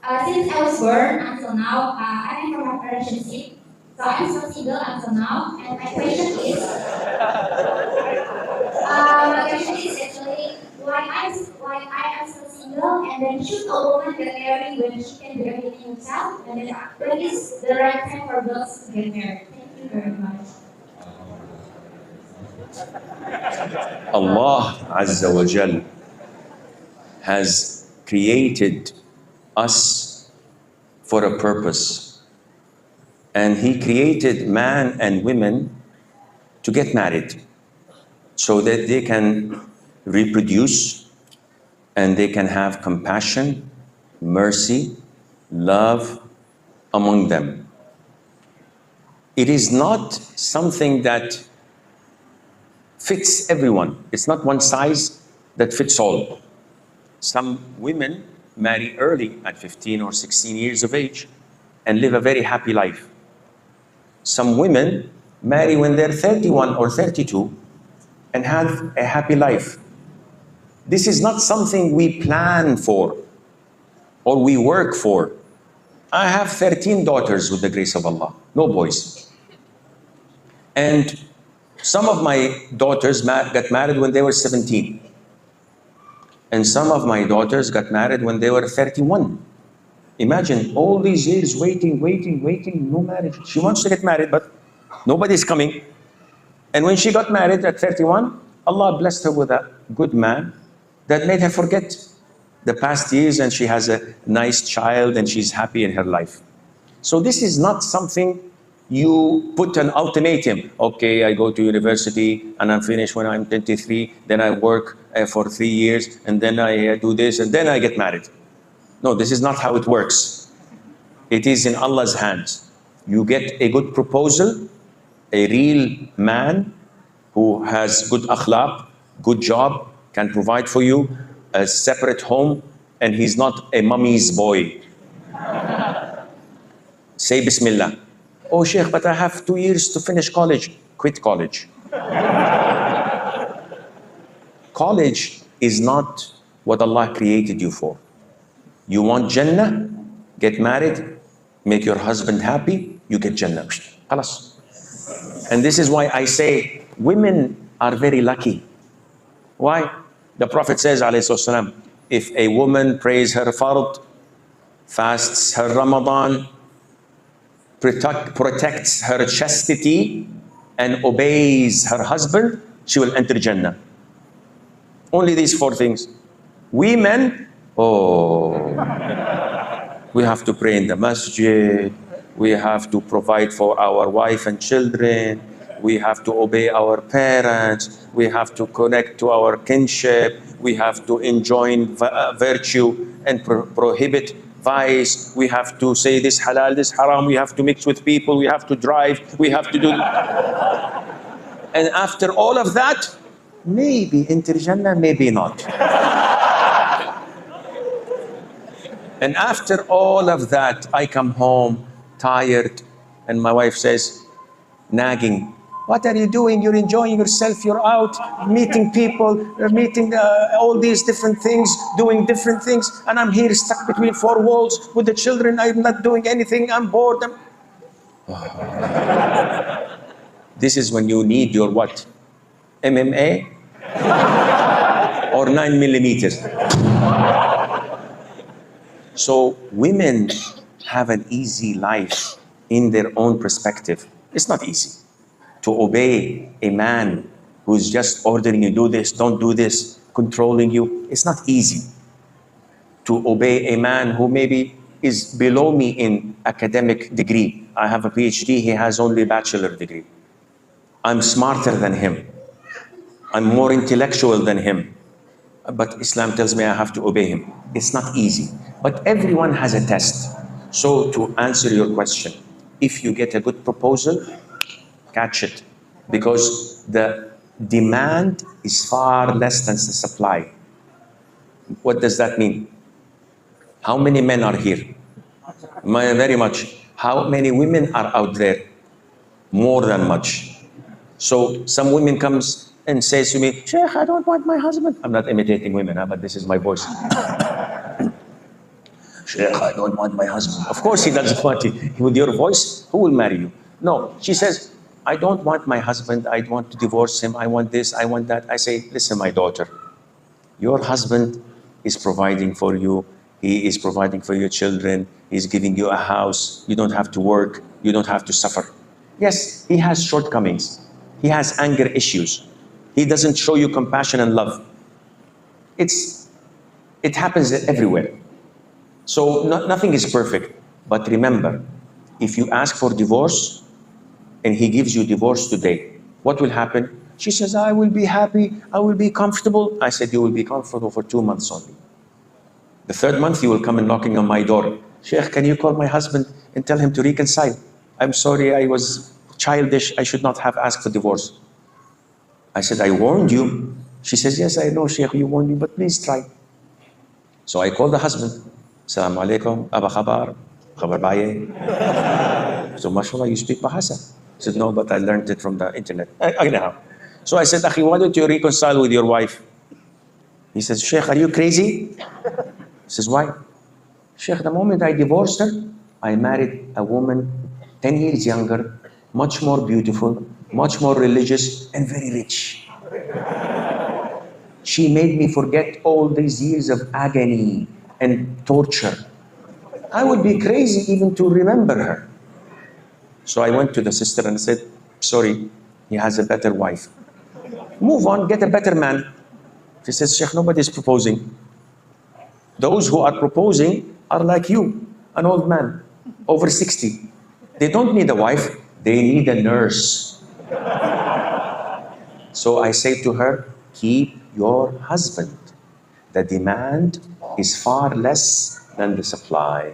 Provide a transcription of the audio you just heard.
Since I was born until now, I am from a relationship. So I'm still single until now. And my question is actually why I am still single, and then should a woman get married when she can do everything herself? And then when is the right time for girls to get married? Thank you very much. Allah Azza wa Jal has created us for a purpose. And He created man and women to get married so that they can reproduce and they can have compassion, mercy, love among them. It is not something that fits everyone. It's not one size that fits all. Some women marry early at 15 or 16 years of age and live a very happy life. Some women marry when they're 31 or 32 and have a happy life. This is not something we plan for or we work for. I have 13 daughters with the grace of Allah, no boys. And some of my daughters got married when they were 17. And some of my daughters got married when they were 31. Imagine all these years waiting, no marriage. She wants to get married, but nobody's coming. And when she got married at 31, Allah blessed her with a good man that made her forget the past years, and she has a nice child and she's happy in her life. So this is not something you put an ultimatum. Okay, I go to university and I'm finished when I'm 23, then I work for 3 years, and then I do this, and then I get married. No, this is not how it works. It is in Allah's hands. You get a good proposal, a real man who has good akhlaq, good job, can provide for you, a separate home, and he's not a mummy's boy. Say Bismillah. Oh, Sheikh, but I have 2 years to finish college. Quit college. College is not what Allah created you for. You want Jannah? Get married, make your husband happy, you get Jannah. Khalas. And this is why I say women are very lucky. Why? The Prophet says, alayhi salam, if a woman prays her fard, fasts her Ramadan, protects her chastity, and obeys her husband, she will enter Jannah. Only these 4 things. We men, we have to pray in the masjid, we have to provide for our wife and children, we have to obey our parents, we have to connect to our kinship, we have to enjoin virtue and prohibit vice, we have to say this halal, this haram, we have to mix with people, we have to drive, we have to do... And after all of that, maybe enter Jannah, maybe not. And after all of that, I come home tired, and my wife says, nagging, what are you doing? You're enjoying yourself, you're out meeting people, meeting all these different things, doing different things, and I'm here stuck between 4 walls with the children, I'm not doing anything, I'm bored. This is when you need your what? MMA? Or 9 millimeters. So women have an easy life in their own perspective. It's not easy to obey a man who's just ordering you, do this, don't do this, controlling you. It's not easy to obey a man who maybe is below me in academic degree. I have a PhD, he has only a bachelor degree. I'm smarter than him. I'm more intellectual than him. But Islam tells me I have to obey him. It's not easy. But everyone has a test. So to answer your question, if you get a good proposal, catch it. Because the demand is far less than the supply. What does that mean? How many men are here? Very much. How many women are out there? More than much. So some women comes and says to me, Sheikh, I don't want my husband. I'm not imitating women, but this is my voice. Sheikh, I don't want my husband. Of course he doesn't want it. With your voice, who will marry you? No, she says, I don't want my husband. I want to divorce him. I want this, I want that. I say, listen, my daughter, your husband is providing for you. He is providing for your children. He's giving you a house. You don't have to work. You don't have to suffer. Yes, he has shortcomings. He has anger issues. He doesn't show you compassion and love. It happens everywhere. So nothing is perfect. But remember, if you ask for divorce and he gives you divorce today, what will happen? She says, I will be happy, I will be comfortable. I said, you will be comfortable for 2 months only. The third month, you will come and knocking on my door. Sheikh, can you call my husband and tell him to reconcile? I'm sorry, I was childish. I should not have asked for divorce. I said, I warned you. She says, yes, I know, Sheikh, you warned me, but please try. So I called the husband. Assalamu alaikum, Aba Khabar, Khabar Baye. So, mashallah, you speak Bahasa? He said, no, but I learned it from the internet. Anyhow. So I said, Akhi, why don't you reconcile with your wife? He says, Sheikh, are you crazy? He says, why? Sheikh, the moment I divorced her, I married a woman 10 years younger, much more beautiful, much more religious, and very rich. She made me forget all these years of agony and torture. I would be crazy even to remember her. So I went to the sister and said, sorry, he has a better wife. Move on, get a better man. She says, Sheikh, nobody's proposing. Those who are proposing are like you, an old man, over 60. They don't need a wife, they need a nurse. So I say to her, keep your husband. The demand is far less than the supply.